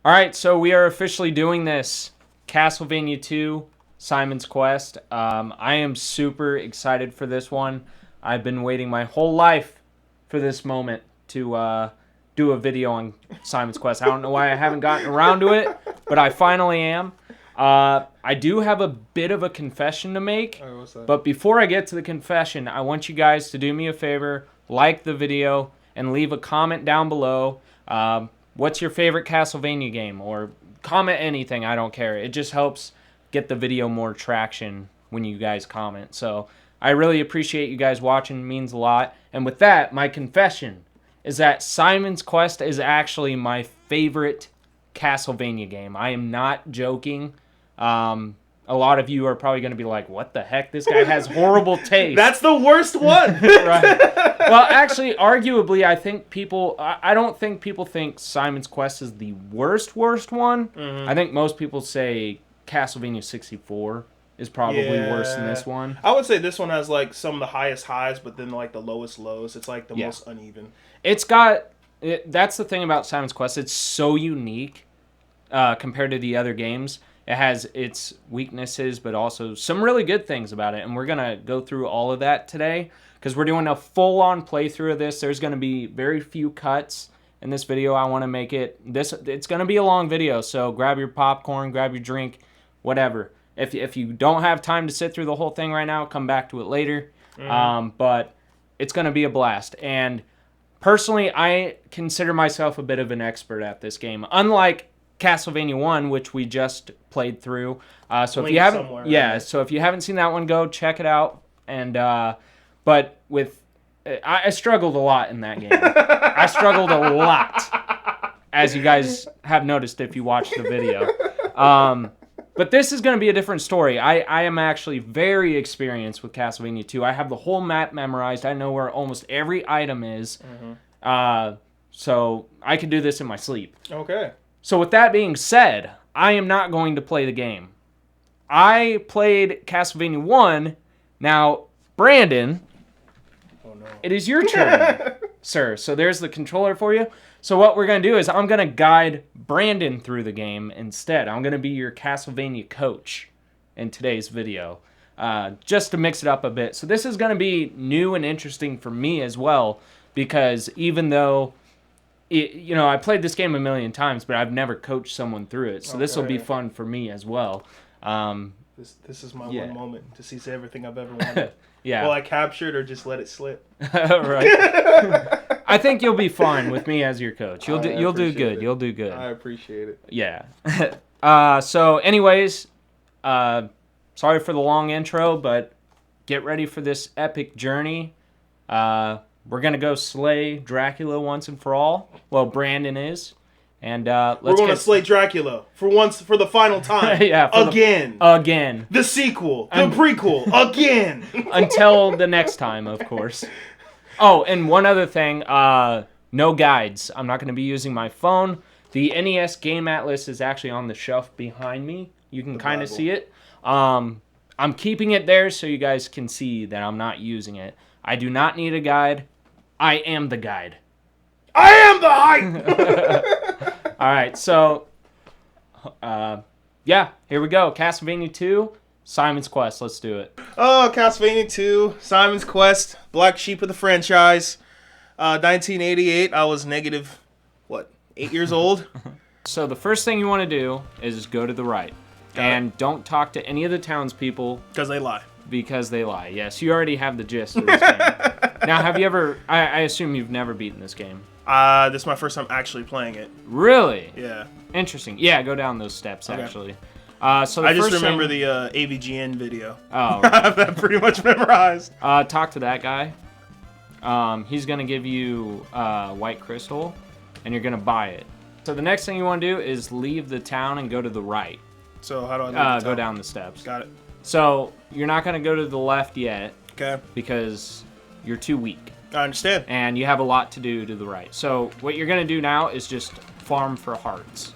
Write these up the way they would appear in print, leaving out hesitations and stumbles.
All right, so we are officially doing this. Castlevania II, Simon's Quest. I am super excited for this one. I've been waiting my whole life for this moment to do a video on Simon's Quest. I don't know why I haven't gotten around to it, but I finally am. I do have a bit of a confession to make, what's that? but before I get to the confession, I want you guys to do me a favor, like the video, and leave a comment down below. What's your favorite Castlevania game? Or comment anything, I don't care. It just helps get the video more traction when you guys comment. So I really appreciate you guys watching. It means a lot. And with that, my confession is that Simon's Quest is actually my favorite Castlevania game. I am not joking. A lot of you are probably going to be like, what the heck? This guy has horrible taste. That's the worst one. Right. Well, actually, arguably, I don't think people think Simon's Quest is the worst one. Mm-hmm. I think most people say Castlevania 64 is probably worse than this one. I would say this one has like some of the highest highs, but then like the lowest lows. It's like the most uneven. That's the thing about Simon's Quest. It's so unique compared to the other games. It has its weaknesses, but also some really good things about it. And we're going to go through all of that today because we're doing a full-on playthrough of this. There's going to be very few cuts in this video. I want to make it... It's going to be a long video, so grab your popcorn, grab your drink, whatever. If you don't have time to sit through the whole thing right now, come back to it later. But it's going to be a blast. And personally, I consider myself a bit of an expert at this game. Unlike Castlevania 1, which we just played through. So if you haven't, so if you haven't seen that one, go check it out. And but with I struggled a lot in that game. I struggled a lot, as you guys have noticed if you watched the video. But this is going to be a different story. I am actually very experienced with Castlevania 2. I have the whole map memorized. I know where almost every item is. So I could do this in my sleep. Okay. So with that being said, I am not going to play the game. I played Castlevania 1. Now, Brandon, it is your turn, sir. So there's the controller for you. So what we're going to do is I'm going to guide Brandon through the game instead. I'm going to be your Castlevania coach in today's video, just to mix it up a bit. So this is going to be new and interesting for me as well, because even though... I played this game a million times, but I've never coached someone through it. So this will be fun for me as well. This is my one moment to see everything I've ever wanted. Yeah. Will I capture it or just let it slip? Right. I think you'll be fine with me as your coach. You'll do good. You'll do good. I appreciate it. Yeah. So anyways, sorry for the long intro, but get ready for this epic journey. We're going to go slay Dracula once and for all. Well, Brandon is. And we're going to slay Dracula for the final time. Again. The sequel. The prequel. Again. Until the next time, of course. Oh, and one other thing. No guides. I'm not going to be using my phone. The NES Game Atlas is actually on the shelf behind me. You can kind of see it. I'm keeping it there so you guys can see that I'm not using it. I do not need a guide. I am the guide. I am the hype! All right, so, here we go. Castlevania 2, Simon's Quest. Let's do it. Oh, Castlevania 2, Simon's Quest, black sheep of the franchise. 1988, I was negative, 8 years old? So the first thing you want to do is go to the right. And don't talk to any of the townspeople. Because they lie. Because they lie. Yes, you already have the gist of this game. Now, have you ever... I assume you've never beaten this game. This is my first time actually playing it. Really? Yeah. Interesting. Yeah, go down those steps, actually. So I just remember the AVGN video. Oh. I have that pretty much memorized. Talk to that guy. He's going to give you white crystal, and you're going to buy it. So the next thing you want to do is leave the town and go to the right. So how do I leave the town? Go down the steps. Got it. So you're not going to go to the left yet. Okay. Because you're too weak. I understand. And you have a lot to do to the right. So what you're going to do now is just farm for hearts.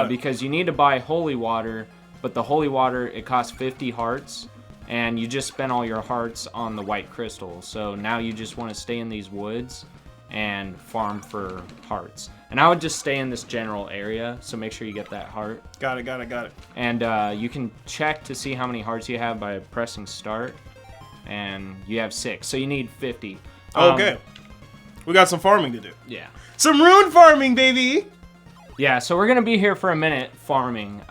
Because you need to buy holy water, but the holy water, it costs 50 hearts. And you just spent all your hearts on the white crystal. So now you just want to stay in these woods and farm for hearts. And I would just stay in this general area, so make sure you get that heart. Got it. And you can check to see how many hearts you have by pressing start, and you have 6, so you need 50. Okay. We got some farming to do. Yeah. Some rune farming, baby! Yeah, so we're going to be here for a minute farming.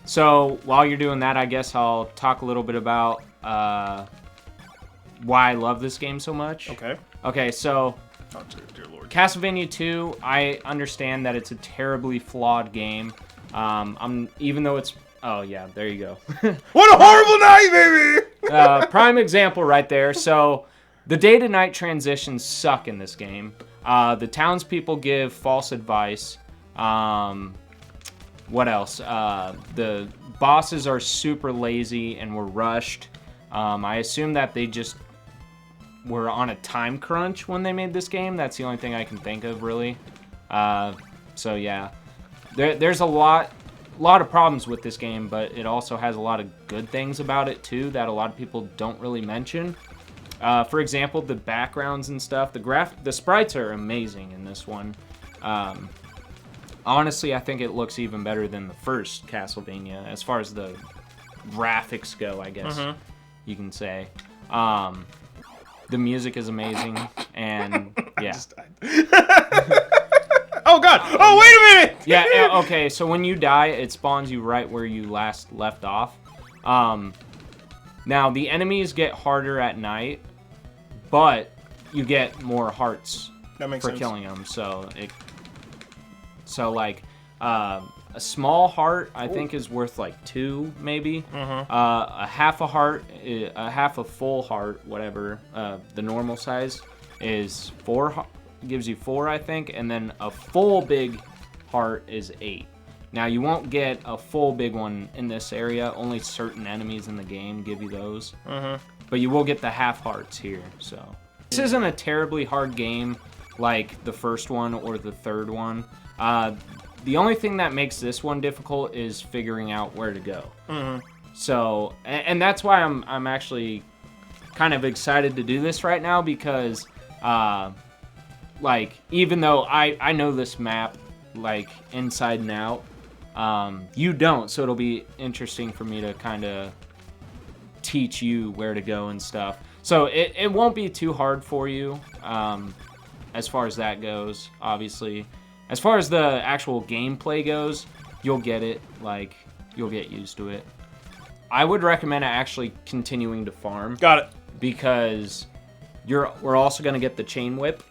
So while you're doing that, I guess I'll talk a little bit about why I love this game so much. Okay, so Oh, dear Lord. Castlevania II, I understand that it's a terribly flawed game. Even though it's... Oh, yeah, there you go. What a horrible night, baby! Prime example right there. So the day-to-night transitions suck in this game. The townspeople give false advice. What else? The bosses are super lazy and were rushed. I assume that they just were on a time crunch when they made this game. That's the only thing I can think of, really. So yeah, there's a lot of problems with this game, but it also has a lot of good things about it too that a lot of people don't really mention. For example, the backgrounds and stuff. The sprites are amazing in this one. Honestly, I think it looks even better than the first Castlevania as far as the graphics go, I guess you can say. The music is amazing, and yeah. Oh, God! Oh, wait a minute! Yeah, okay, so when you die, it spawns you right where you last left off. Now, the enemies get harder at night, but you get more hearts for killing them, so like, a small heart, I think, is worth like 2, maybe. A half a full heart, whatever, the normal size is 4, gives you 4, I think, and then a full big heart is 8. Now, you won't get a full big one in this area. Only certain enemies in the game give you those. But you will get the half hearts here, so. This isn't a terribly hard game like the first one or the third one. The only thing that makes this one difficult is figuring out where to go. So, and that's why I'm actually kind of excited to do this right now because, like, even though I know this map, like, inside and out, you don't, so it'll be interesting for me to kind of teach you where to go and stuff. So it won't be too hard for you, as far as that goes, obviously. As far as the actual gameplay goes, you'll get it, like, you'll get used to it. I would recommend actually continuing to farm. Got it. Because we're also going to get the chain whip.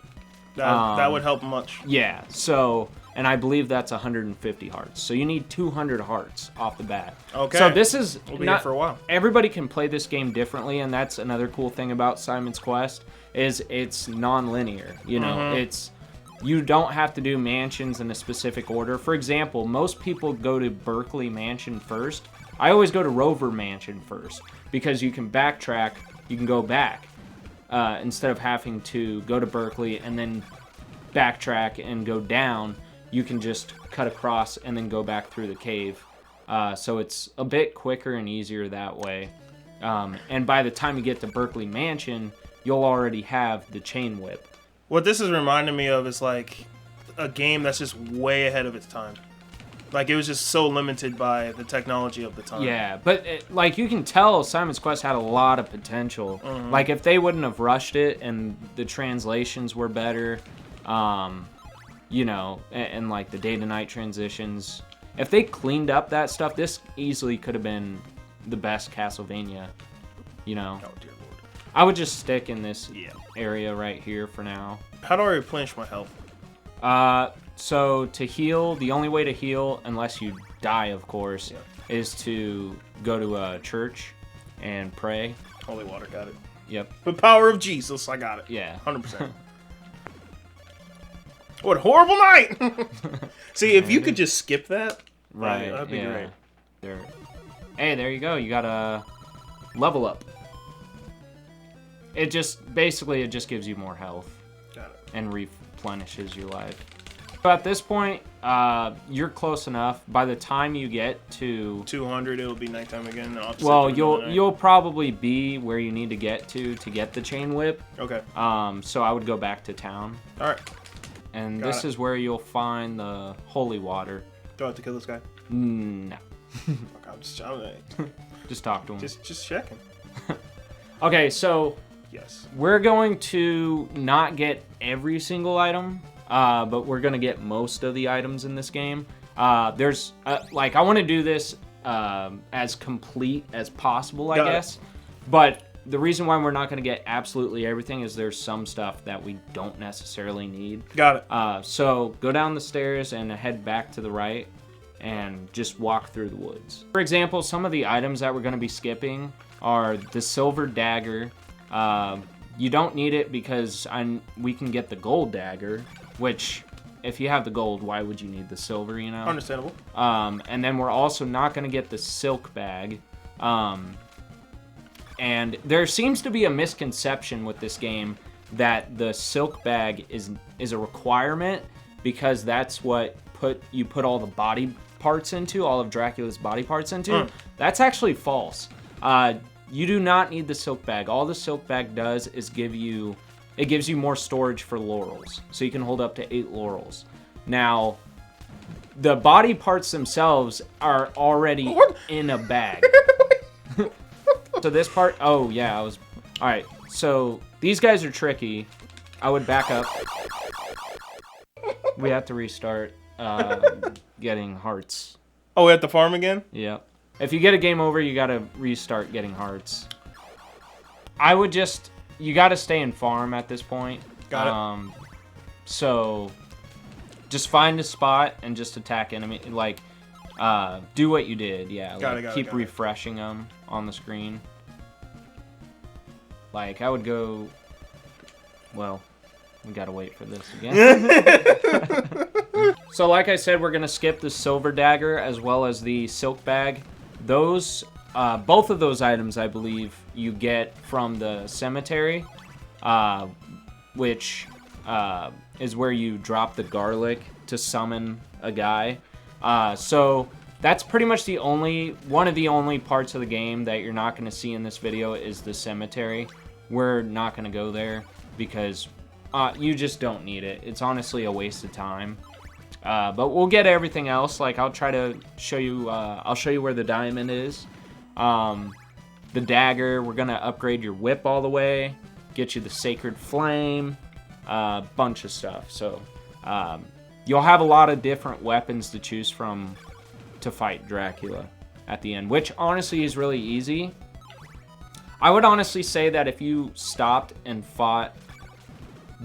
That would help much. Yeah, so, and I believe that's 150 hearts. So you need 200 hearts off the bat. Okay. So this is we'll be here for a while. Everybody can play this game differently, and that's another cool thing about Simon's Quest, is it's non-linear. You know, you don't have to do mansions in a specific order. For example, most people go to Berkeley Mansion first. I always go to Rover Mansion first because you can backtrack, you can go back instead of having to go to Berkeley and then backtrack and go down. You can just cut across and then go back through the cave. So it's a bit quicker and easier that way. And by the time you get to Berkeley Mansion, you'll already have the chain whip. What this is reminding me of is like a game that's just way ahead of its time. Like, it was just so limited by the technology of the time. Yeah, but like, you can tell Simon's Quest had a lot of potential. Like, if they wouldn't have rushed it and the translations were better, you know, and like the day-to-night transitions, if they cleaned up that stuff, this easily could have been the best Castlevania, you know. Oh, dear Lord. I would just stick in this area right here for now. How do I replenish my health? So to heal, the only way to heal, unless you die, of course, is to go to a church and pray. Holy water, got it. Yep. The power of Jesus, I got it. Yeah. 100%. What a horrible night! See, if you could just skip that, right? That'd be great. There. Hey, there you go. You got a level up. It just gives you more health. Got it. And replenishes your life. So at this point, You're close enough. By the time you get to 200, it'll be nighttime again. And well, you'll probably be where you need to get the chain whip. Okay. So I would go back to town. All right. And this is where you'll find the holy water. Do I have to kill this guy? No. Okay, I'm just Just talk to him. Just checking. Okay, so yes, we're going to not get every single item, but we're gonna get most of the items in this game. There's like I want to do this as complete as possible, I guess. But the reason why we're not going to get absolutely everything is there's some stuff that we don't necessarily need. Got it. So go down the stairs and head back to the right and just walk through the woods. For example, some of the items that we're going to be skipping are the silver dagger. You don't need it because we can get the gold dagger, which if you have the gold, why would you need the silver, you know? Understandable. And then we're also not going to get the silk bag. And there seems to be a misconception with this game that the silk bag is a requirement because that's what you put all the body parts into, all of Dracula's body parts into. That's actually false. You do not need the silk bag. All the silk bag does is gives you more storage for laurels. So you can hold up to 8 laurels. Now, the body parts themselves are already in a bag. So this part, oh yeah, all right, so these guys are tricky. I would back up. We have to restart getting hearts. Oh, we have to farm again? Yeah. If you get a game over, you gotta restart getting hearts. I would you gotta stay in farm at this point. Got it. So just find a spot and just attack enemy, like do what you did, yeah. Keep refreshing them on the screen. Like, I would go... Well, we gotta wait for this again. So, like I said, we're gonna skip the silver dagger as well as the silk bag. Those, both of those items, I believe, you get from the cemetery, which is where you drop the garlic to summon a guy. So... That's pretty much one of the only parts of the game that you're not going to see in this video is the cemetery. We're not going to go there because you just don't need it. It's honestly a waste of time. But we'll get everything else. Like I'll try to show you. I'll show you where the diamond is. The dagger. We're going to upgrade your whip all the way. Get you the sacred flame. Bunch of stuff. So you'll have a lot of different weapons to choose from to fight Dracula at the end, which honestly is really easy. I would honestly say that if you stopped and fought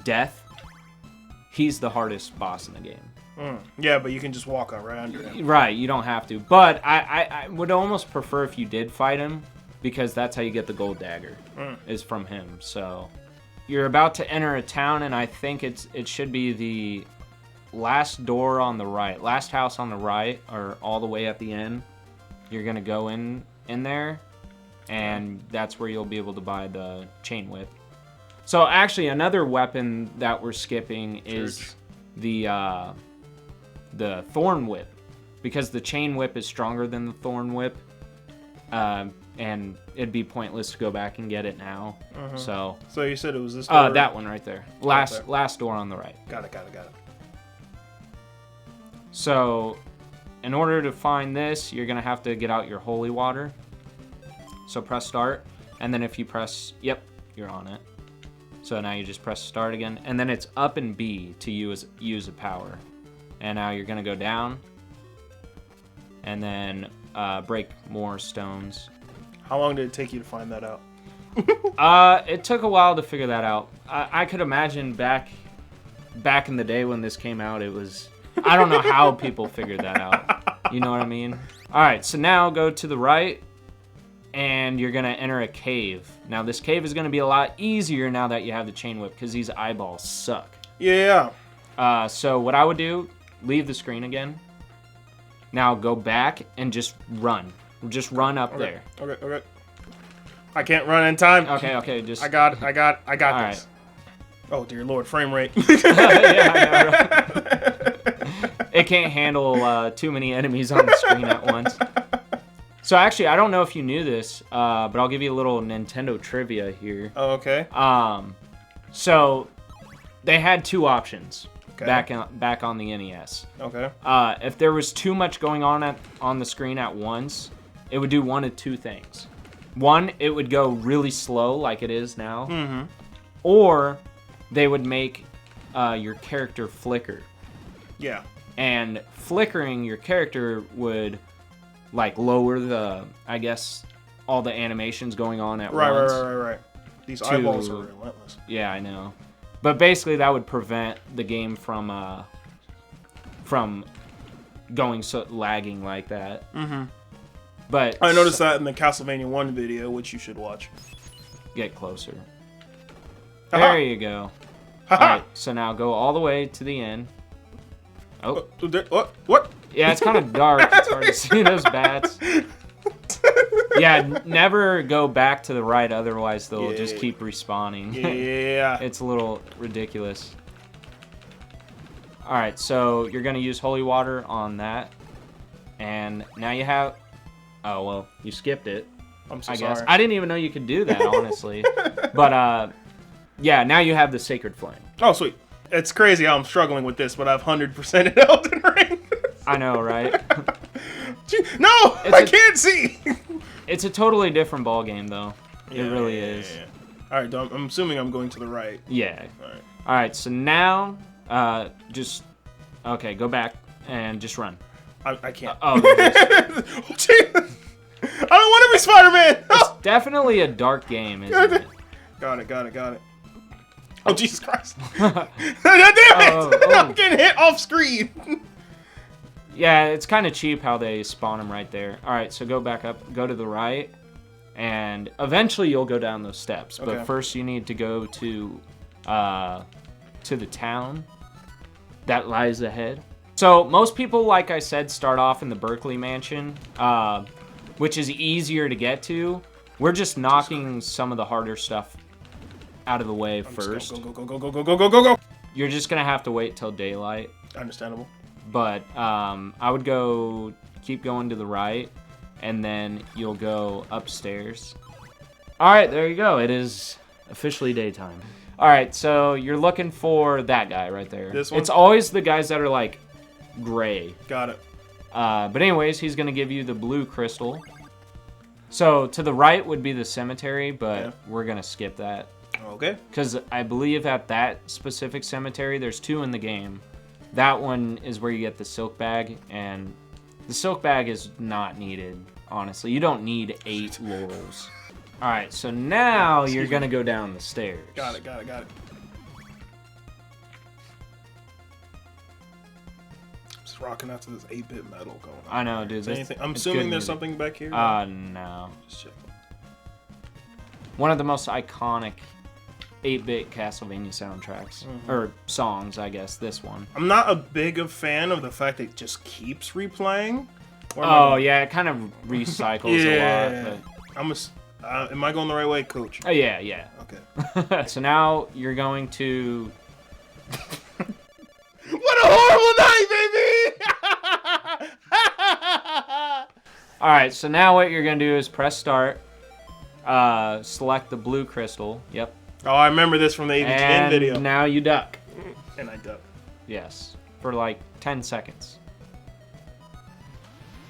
Death, he's the hardest boss in the game. Yeah, but you can just walk right under him. Right, you don't have to. But I would almost prefer if you did fight him, because that's how you get the gold dagger, is from him. So you're about to enter a town, and I think it should be the last door on the right, last house on the right, or all the way at the end. You're gonna go in there, and that's where you'll be able to buy the chain whip. So actually, another weapon that we're skipping is the thorn whip, because the chain whip is stronger than the thorn whip, and it'd be pointless to go back and get it now. So you said it was this door? That one right there, last door on the right. Got it. So, in order to find this, you're going to have to get out your holy water. So press start, and then if you press, yep, you're on it. So now you just press start again, and then it's up and B to use a power. And now you're going to go down, and then break more stones. How long did it take you to find that out? It took a while to figure that out. I could imagine back in the day when this came out, it was... I don't know how people figured that out. You know what I mean? All right, so now go to the right, and you're going to enter a cave. Now, this cave is going to be a lot easier now that you have the chain whip, because these eyeballs suck. Yeah. So what I would do, leave the screen again. Now go back and just run. Just run up there. Okay. I can't run in time. Okay, just... I got this. Right. Oh, dear Lord, frame rate. Yeah, I know, right? It can't handle too many enemies on the screen at once. So actually, I don't know if you knew this, but I'll give you a little Nintendo trivia here. Oh, okay. So they had two options Okay. back on the NES. Okay. If there was too much going on the screen at once, it would do one of two things. One, it would go really slow like it is now. Mm-hmm. Or they would make your character flicker. Yeah. And flickering your character would like lower the, I guess, all the animations going on at once. Right. These eyeballs are relentless. Yeah, I know. But basically that would prevent the game from going lagging like that. Mm-hmm. But I noticed that in the Castlevania 1 video, which you should watch. Get closer. Aha. There you go. Haha. Alright, so now go all the way to the end. Oh. What? Yeah, it's kind of dark. It's hard to see those bats. Yeah, never go back to the right, otherwise they'll just keep respawning. Yeah. It's a little ridiculous. Alright, so you're going to use holy water on that. And now you have... Oh, well, you skipped it. I'm so I sorry. guess. I didn't even know you could do that, honestly. But, yeah, now you have the Sacred Flame. Oh, sweet. It's crazy how I'm struggling with this, but I've 100% in Elden Ring. I know, right? No! I can't see! It's a totally different ball game, though. It really is. Yeah. Alright, I'm assuming I'm going to the right. Yeah. Alright. Alright, so now, just... Okay, go back and just run. I can't. Oh, Gee. I don't want to be Spider-Man! It's definitely a dark game, isn't it? Got it. Oh, Jesus Christ. Damn it! I'm getting hit off screen. Yeah, it's kind of cheap how they spawn them right there. Alright, so go back up, go to the right, and eventually you'll go down those steps. Okay. But first you need to go to the town that lies ahead. So most people, like I said, start off in the Berkeley Mansion, which is easier to get to. We're just knocking some of the harder stuff out of the way first. Go. You're just going to have to wait till daylight. Understandable. But I would keep going to the right, and then you'll go upstairs. All right, there you go. It is officially daytime. All right, so you're looking for that guy right there. This one? It's always the guys that are like gray. Got it. But anyways, he's going to give you the blue crystal. So to the right would be the cemetery, but we're going to skip that. Okay. Because I believe at that specific cemetery, there's two in the game. That one is where you get the silk bag, and the silk bag is not needed, honestly. You don't need 8 laurels. All right, so now you're going to go down the stairs. Got it. Just rocking out to this 8-bit metal going on. I know, dude. I'm assuming there's something back here. No. Just checking. One of the most iconic 8-bit Castlevania soundtracks. Or songs, I guess, this one. I'm not a big fan of the fact that it just keeps replaying. Yeah, it kind of recycles a lot. But... am I going the right way, Coach? Oh, yeah. Okay. So now you're going to... What a horrible night, baby! Alright, so now what you're going to do is press start. Select the blue crystal. Yep. Oh, I remember this from the AV10 video. And now you duck. And I duck. Yes. For like 10 seconds.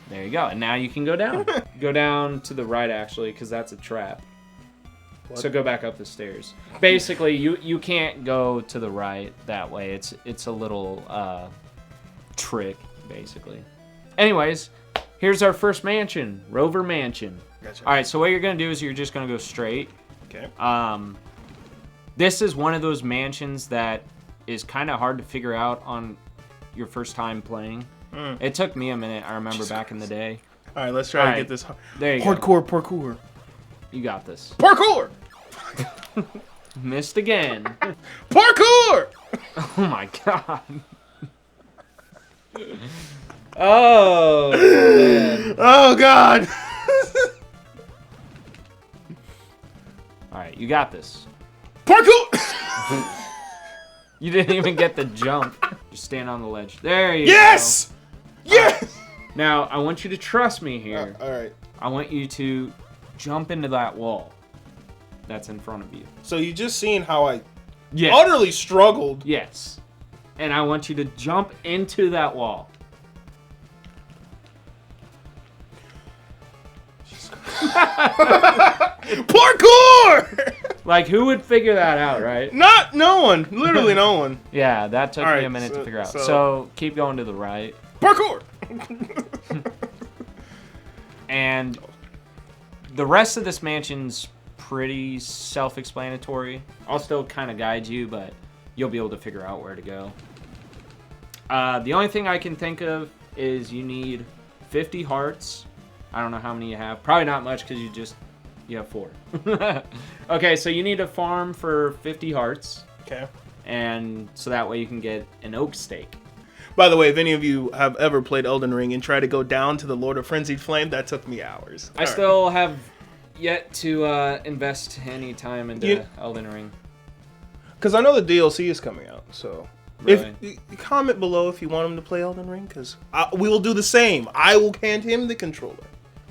There you go. And now you can go down. Go down to the right, actually, because that's a trap. What? So go back up the stairs. Basically, you can't go to the right that way. It's a little trick, basically. Anyways, here's our first mansion. Rover Mansion. Gotcha. All right, so what you're going to do is you're just going to go straight. Okay. This is one of those mansions that is kind of hard to figure out on your first time playing. It took me a minute, I remember, back in the day. All right, let's try to get this there you parkour. You got this. Parkour! Missed again. Parkour! Oh my god. Oh, man. Oh god. Alright, you got this. Parkour! You didn't even get the jump. Just stand on the ledge. There you Yes! go. Yes! Now, I want you to trust me here. All right. I want you to jump into that wall that's in front of you. So you just seen how I Yes. utterly struggled. Yes. And I want you to jump into that wall. Parkour! Like, who would figure that out, right? No one. Literally no one. Yeah, that took All me right, a minute to figure out. so- So keep going to the right. Parkour! And the rest of this mansion's pretty self-explanatory. I'll still kind of guide you, but you'll be able to figure out where to go. The only thing I can think of is you need 50 hearts. I don't know how many you have. Probably not much because you have 4. Okay, so you need to farm for 50 hearts. Okay. And so that way you can get an oak stake. By the way, if any of you have ever played Elden Ring and tried to go down to the Lord of Frenzied Flame, that took me hours. I still have yet to invest any time into Elden Ring. Because I know the DLC is coming out, so... Really? If comment below if you want him to play Elden Ring, because we will do the same. I will hand him the controller.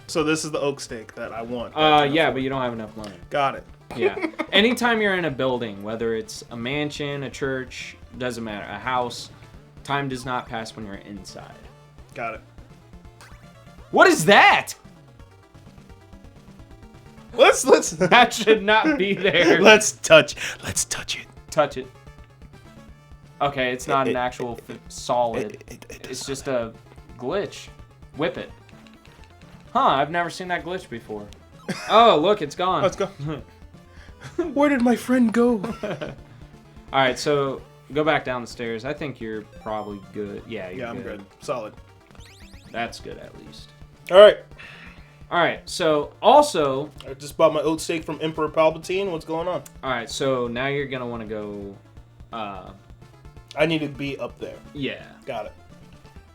So this is the oak stake that I want. Yeah, but you don't have enough money. Got it. Yeah. Anytime you're in a building, whether it's a mansion, a church, doesn't matter, a house, time does not pass when you're inside. Got it. What is that? Let's That should not be there. let's touch it. Touch it. Okay, it's not an actual solid. It's just a glitch. Whip it. Huh, I've never seen that glitch before. Oh, look, it's gone. Let's go. Where did my friend go? Alright, so go back down the stairs. I think you're probably good. Yeah, you're I'm good. Solid. That's good, at least. All right. Alright, so also... I just bought my oat steak from Emperor Palpatine. What's going on? Alright, so now you're going to want to go... I need to be up there. Yeah. Got it.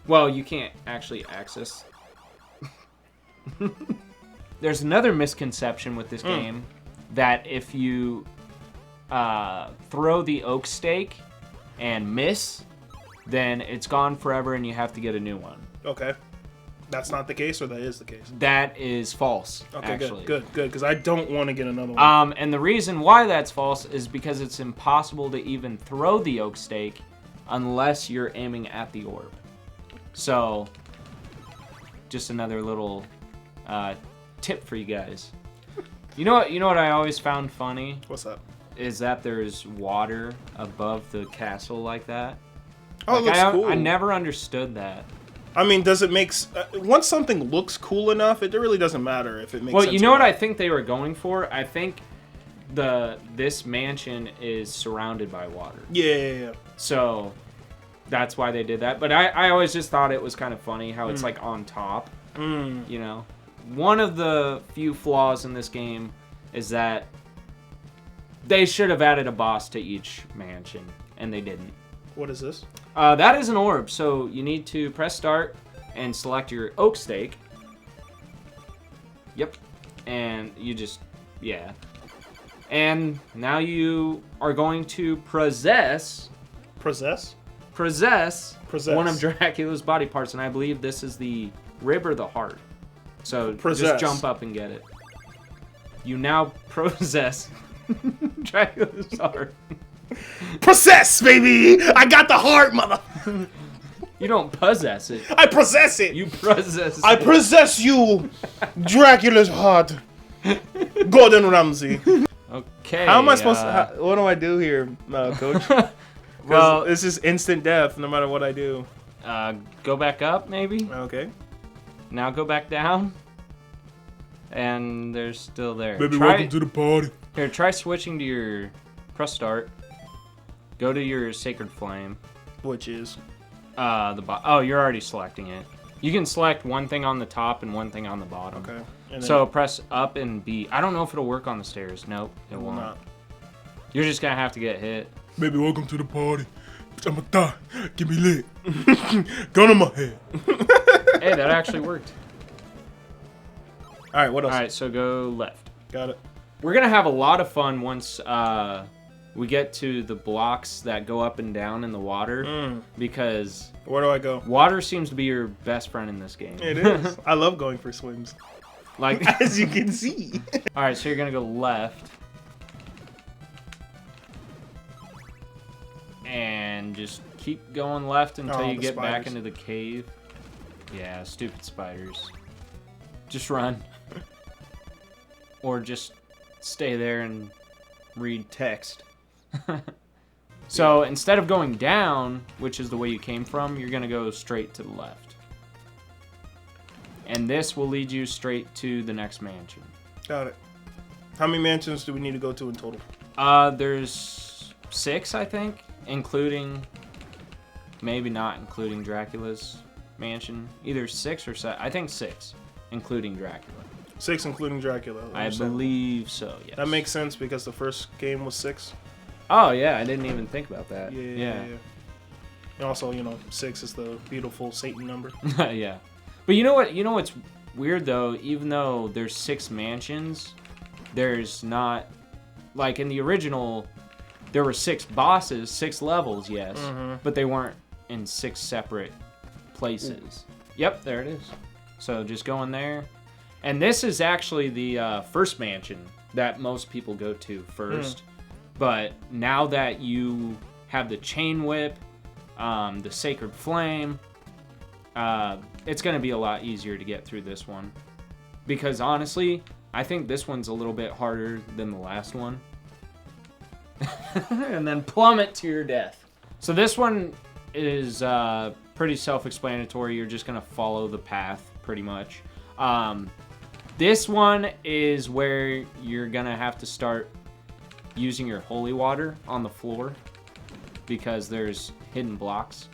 Well, you can't actually access... There's another misconception with this game, that if you throw the oak stake and miss, then it's gone forever and you have to get a new one. Okay. That's not the case, or that is the case? That is false, Okay, actually. good, because I don't want to get another one. And the reason why that's false is because it's impossible to even throw the oak stake unless you're aiming at the orb. So, just another little tip for you guys. You know what I always found funny? What's up? Is that there's water above the castle like that. Oh, it looks cool. I never understood that. I mean, does it make... once something looks cool enough, it really doesn't matter if it makes sense. Well, you know what I think they were going for? I think this mansion is surrounded by water. Yeah. So that's why they did that. But I always just thought it was kind of funny how it's like on top. You know? One of the few flaws in this game is that they should have added a boss to each mansion, and they didn't. What is this? That is an orb, so you need to press start and select your oak stake. Yep. And you just, yeah. And now you are going to possess one of Dracula's body parts, and I believe this is the rib or the heart. So just jump up and get it. You now possess Dracula's heart. Possess, baby! I got the heart, mother! You don't possess it. I possess it! You possess I it. possess you, Dracula's heart. Gordon Ramsay. Okay. How am I supposed to... what do I do here, Coach? Well, this is instant death no matter what I do. go back up, maybe? Okay. Now go back down. And they're still there. Baby, welcome to the party. Here, try switching to your... Press start. Go to your Sacred Flame. Which is? Oh, you're already selecting it. You can select one thing on the top and one thing on the bottom. Okay. And then So press up and B. I don't know if it'll work on the stairs. Nope, it won't. not. You're just gonna have to get hit. Baby, welcome to the party. I'm a die. Give me lit. Gun on my head. Hey, that actually worked. Alright, what else? Alright, so go left. Got it. We're gonna have a lot of fun once we get to the blocks that go up and down in the water because where do I go? Water seems to be your best friend in this game. It is. I love going for swims. Like as you can see. All right, so you're gonna go left, and just keep going left until you get back into the cave. Yeah, stupid spiders. Just run, or just stay there and read text. So instead of going down, which is the way you came from, you're gonna go straight to the left. And this will lead you straight to the next mansion. Got it. How many mansions do we need to go to in total? There's 6, I think, including, maybe not including Dracula's mansion. Either 6 or 7. I think 6, including Dracula. 6 including Dracula. I believe so, yes. That makes sense because the first game was 6. Oh, yeah, I didn't even think about that. Yeah. And also, 6 is the beautiful Satan number. Yeah. But you know what? You know what's weird, though? Even though there's 6 mansions, there's not... Like, in the original, there were 6 bosses, 6 levels, yes. But they weren't in 6 separate places. Yep, there it is. So just go in there. And this is actually the first mansion that most people go to first. But now that you have the chain whip, the sacred flame, it's going to be a lot easier to get through this one. Because honestly, I think this one's a little bit harder than the last one. And then plummet to your death. So this one is pretty self-explanatory. You're just going to follow the path pretty much. This one is where you're going to have to start using your holy water on the floor because there's hidden blocks.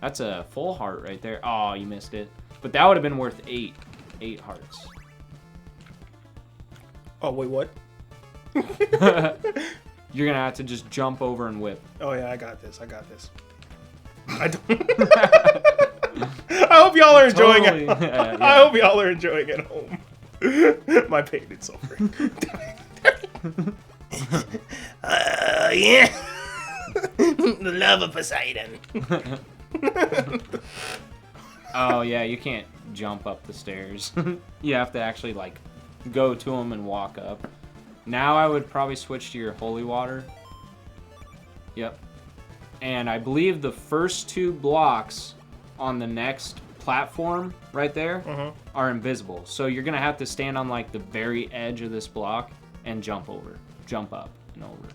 That's a full heart right there. Oh, you missed it. But that would have been worth 8 hearts. Oh, wait, what? You're going to have to just jump over and whip. Oh, yeah, I got this. I don't... I hope y'all are enjoying it. Yeah. I hope y'all are enjoying it at home. My pain is suffering. Yeah. The love of Poseidon. Oh, yeah, you can't jump up the stairs. You have to actually, like, go to them and walk up. Now I would probably switch to your holy water. Yep. And I believe the first 2 blocks on the next platform right there are invisible. So you're going to have to stand on, like, the very edge of this block and jump over. Jump up and over.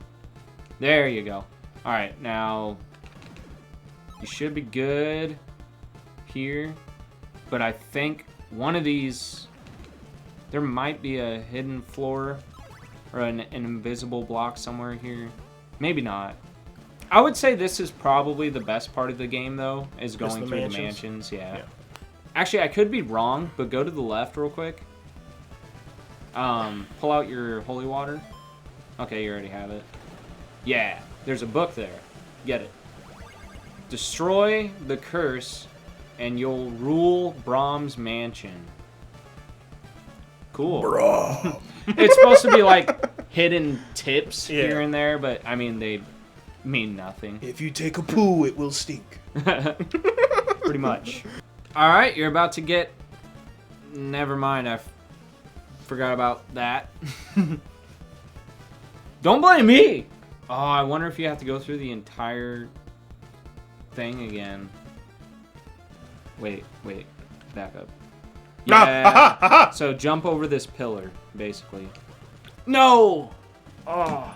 There you go. All right, now you should be good here. But I think one of these, there might be a hidden floor or an invisible block somewhere here. Maybe not. I would say this is probably the best part of the game, though, is going through the mansions. Yeah. Actually, I could be wrong, but go to the left real quick. Pull out your holy water. Okay, you already have it. Yeah, there's a book there. Get it. Destroy the curse, and you'll rule Brahm's mansion. Cool. Bro. It's supposed to be like hidden tips here and there, but I mean, they mean nothing. If you take a poo, it will stink. Pretty much. All right, you're about to get... Never mind, I forgot about that. Don't blame me! Oh, I wonder if you have to go through the entire thing again. Wait. Back up. Yeah. So jump over this pillar, basically. No! Oh.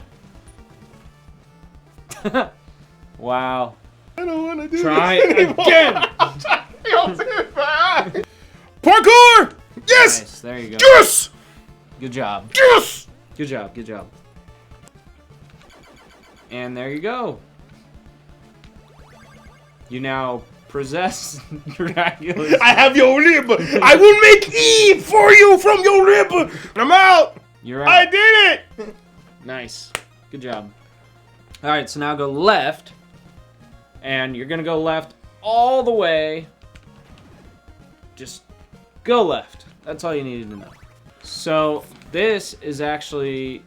Wow. I don't want to do Try this it again! Parkour! Yes! Nice, there you go. Yes! Good job. Yes! Good job. And there you go. You now possess Dracula. I have your rib. I will make Eve for you from your rib. I'm out. You're out. I did it. Nice. Good job. All right, so now go left. And you're going to go left all the way. Just go left. That's all you needed to know. So this is actually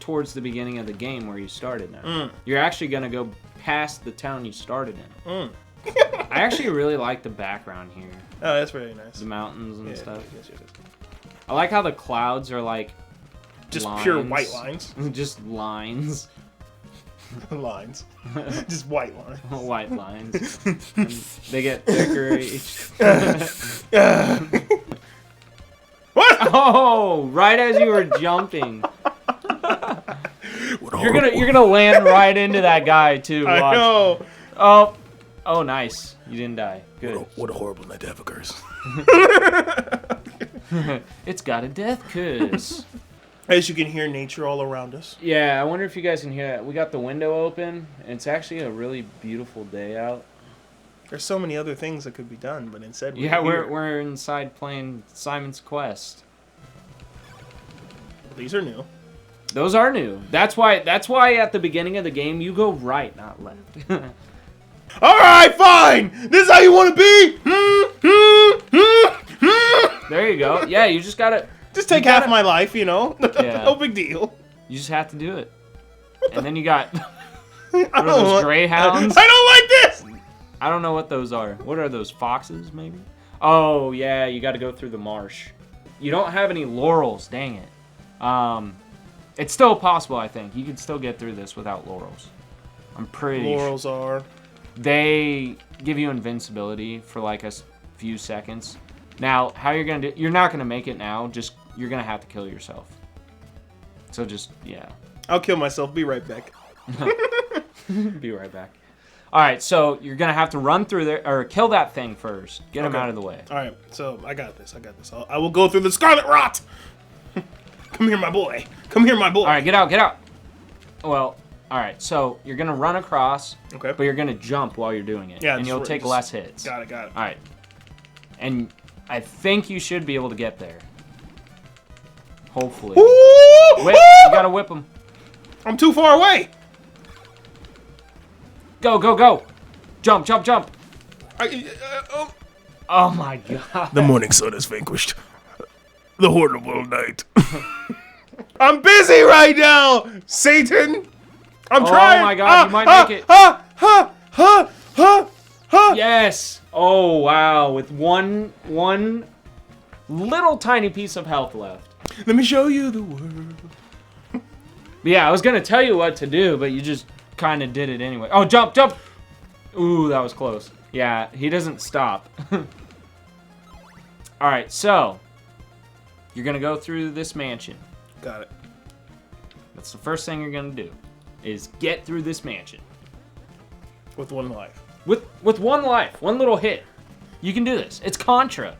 towards the beginning of the game where you started now. You're actually going to go past the town you started in. I actually really like the background here. Oh, that's very nice. The mountains and stuff. Yes. I like how the clouds are like just lines. pure white lines. Just lines. Lines. Just white lines. White lines. And they get thicker each. What? Oh, right as you were jumping. You're gonna land right into that guy too. Watch. I know. Oh, nice. You didn't die. Good. What a horrible night to have a curse. It's got a death curse. As you can hear nature all around us. Yeah, I wonder if you guys can hear that. We got the window open, and it's actually a really beautiful day out. There's so many other things that could be done, but instead we're inside playing Simon's Quest. These are new. Those are new. That's why at the beginning of the game you go right, not left. All right, fine. This is how you want to be. There you go. Yeah, you just gotta. Just take half my life, you know. Yeah. No big deal. You just have to do it. And then you got I don't those greyhounds. I don't like this. I don't know what those are. What are those, foxes maybe? Oh yeah, you got to go through the marsh. You don't have any laurels. Dang it. It's still possible. I think you can still get through this without laurels. I'm pretty. Laurels are. They give you invincibility for like a few seconds. Now, how you're gonna do? You're not gonna make it now. Just you're gonna have to kill yourself. So just yeah. I'll kill myself. Be right back. Be right back. All right, so you're gonna have to run through there or kill that thing first. Get him out of the way. All right, so I got this. I will go through the scarlet rot. Come here, my boy. Come here, my boy. All right, get out. Well, all right, so you're gonna run across. Okay. But you're gonna jump while you're doing it. Yeah. And you'll take less hits. Got it. All right. And I think you should be able to get there. Hopefully. Whip. You gotta whip him. I'm too far away. Go. Jump. Oh my god. The morning sun is vanquished. The horrible night. I'm busy right now, Satan. I'm trying. Oh my god, you might make it. Yes. Oh wow, with one little tiny piece of health left. Let me show you the world. Yeah, I was gonna tell you what to do, but you just kind of did it anyway. Oh, jump. Ooh, that was close. Yeah, he doesn't stop. All right, so you're gonna go through this mansion. Got it. That's the first thing you're gonna do, is get through this mansion. With one life. With one life, one little hit. You can do this. It's Contra.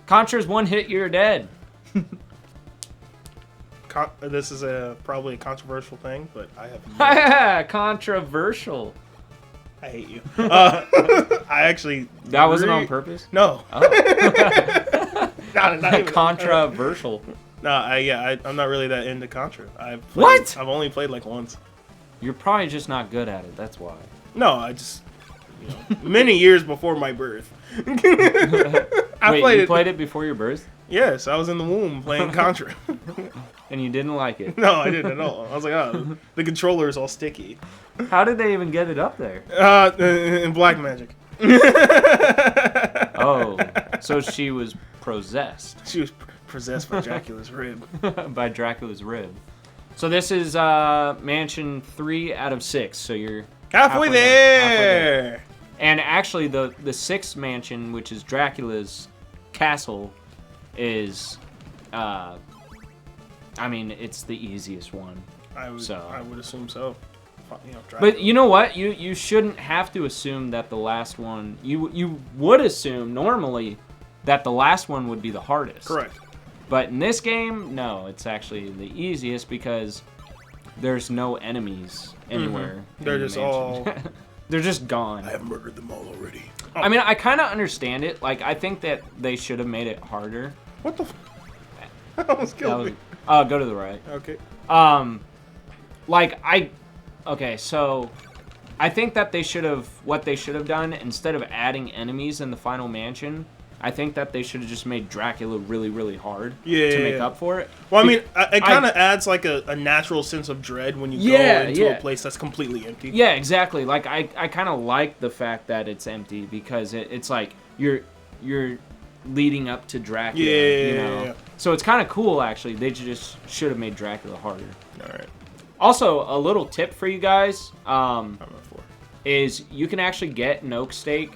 Contra's one hit, you're dead. This is probably a controversial thing, but I have Controversial. I hate you. I actually... That wasn't on purpose? No. Oh. not even. Controversial. No, I'm not really that into Contra. What? I've only played like once. You're probably just not good at it, that's why. No, I just... many years before my birth. Wait, you played it before your birth? Yes, I was in the womb playing Contra. And you didn't like it? No, I didn't at all. I was like, oh, the controller is all sticky. How did they even get it up there? In black magic. Oh, so she was possessed. She was possessed by Dracula's rib. By Dracula's rib. So this is mansion 3 out of 6. So you're halfway there. And actually, the 6th mansion, which is Dracula's castle, is, I mean, it's the easiest one. I would assume so. But you know what? You shouldn't have to assume that the last one. You would assume normally that the last one would be the hardest. Correct. But in this game, no, it's actually the easiest because there's no enemies anywhere. Mm-hmm. They're just all... They're just gone. I have murdered them all already. I mean, I kind of understand it. Like, I think that they should have made it harder. What the... I almost killed me. Go to the right. Okay. Okay, so I think that what they should have done, instead of adding enemies in the final mansion, I think that they should have just made Dracula really, really hard Yeah, to make up for it. Well, I mean, it kind of adds like a natural sense of dread when you go into a place that's completely empty. Yeah, exactly. Like I kind of like the fact that it's empty because it's like you're leading up to Dracula. You know? Yeah. So it's kind of cool actually. They just should have made Dracula harder. All right. Also, a little tip for you guys I'm not for. is you can actually get an oak steak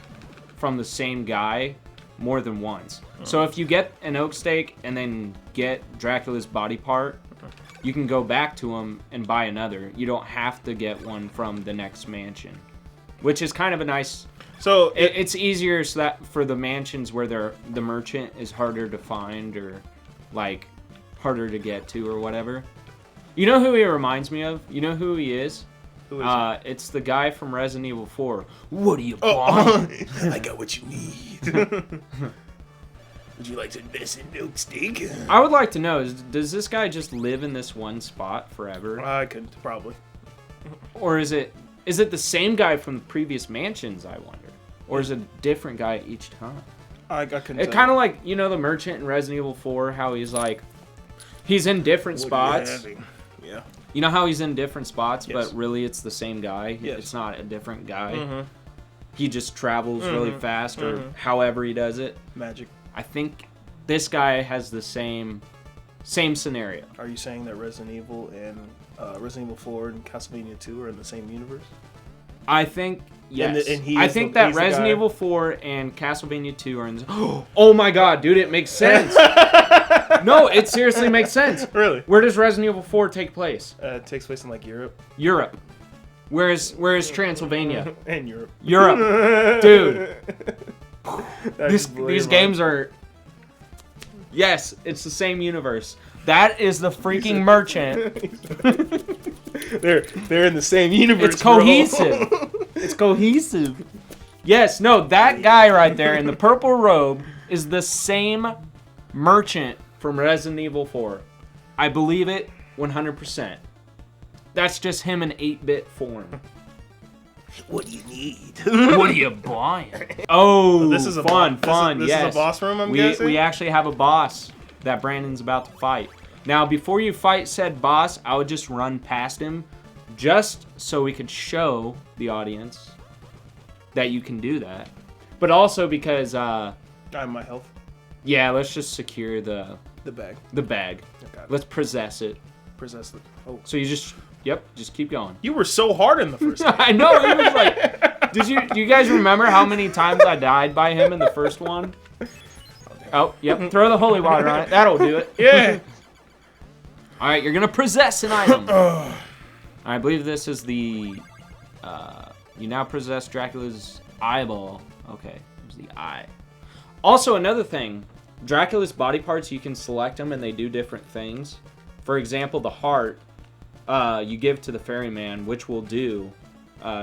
from the same guy more than once. So if you get an oak steak and then get Dracula's body part, you can go back to him and buy another. You don't have to get one from the next mansion, which is kind of a nice. So It's easier so that for the mansions where the merchant is harder to find or like harder to get to or whatever. You know who he reminds me of? You know who he is? Who is It's the guy from Resident Evil 4. What are you buying? I got what you need. Would you like to invest in milk steak? I would like to know, does this guy just live in this one spot forever? I could probably. Or is it the same guy from the previous mansions, I wonder? Or is it a different guy each time? I couldn't. It's kind of like, you know, the merchant in Resident Evil 4, how he's like, he's in different spots. Yeah. You know how he's in different spots, Yes. but really it's the same guy? Yes. It's not a different guy. Mm-hmm. He just travels really fast or however he does it. Magic. I think this guy has the same scenario. Are you saying that Resident Evil and Resident Evil 4 and Castlevania 2 are in the same universe? I think yes. And he I is think the- that he's the Resident guy- Evil 4 and Castlevania 2 are in. Oh my god, dude, it makes sense. No, it seriously makes sense. Really? Where does Resident Evil 4 take place? It takes place in like Europe. Europe. Where's Transylvania? And Europe. Europe. Dude. These These games are. Yes, it's the same universe. That is the freaking merchant. They're in the same universe. It's cohesive. It's cohesive. Yes, no, that guy right there in the purple robe is the same merchant from Resident Evil 4. I believe it 100%. That's just him in 8-bit form. What do you need? What are you buying? Oh, This is a fun. This Yes. is a boss room, I'm guessing? We actually have a boss that Brandon's about to fight. Now, before you fight said boss, I would just run past him just so we could show the audience that you can do that. But also because, I have my health. yeah, let's just secure the bag. bag. Okay. Let's possess it. Possess it. Oh. So you just keep going. You were so hard in the first game. I know, it was like, do you guys remember how many times I died by him in the first one? Oh, yep, throw the holy water on it. That'll do it. Yeah. All right, you're going to possess an item. I believe this is the, you now possess Dracula's eyeball. Okay, there's the eye. Also, another thing, Dracula's body parts, you can select them and they do different things. For example, the heart, you give to the ferryman, which we'll do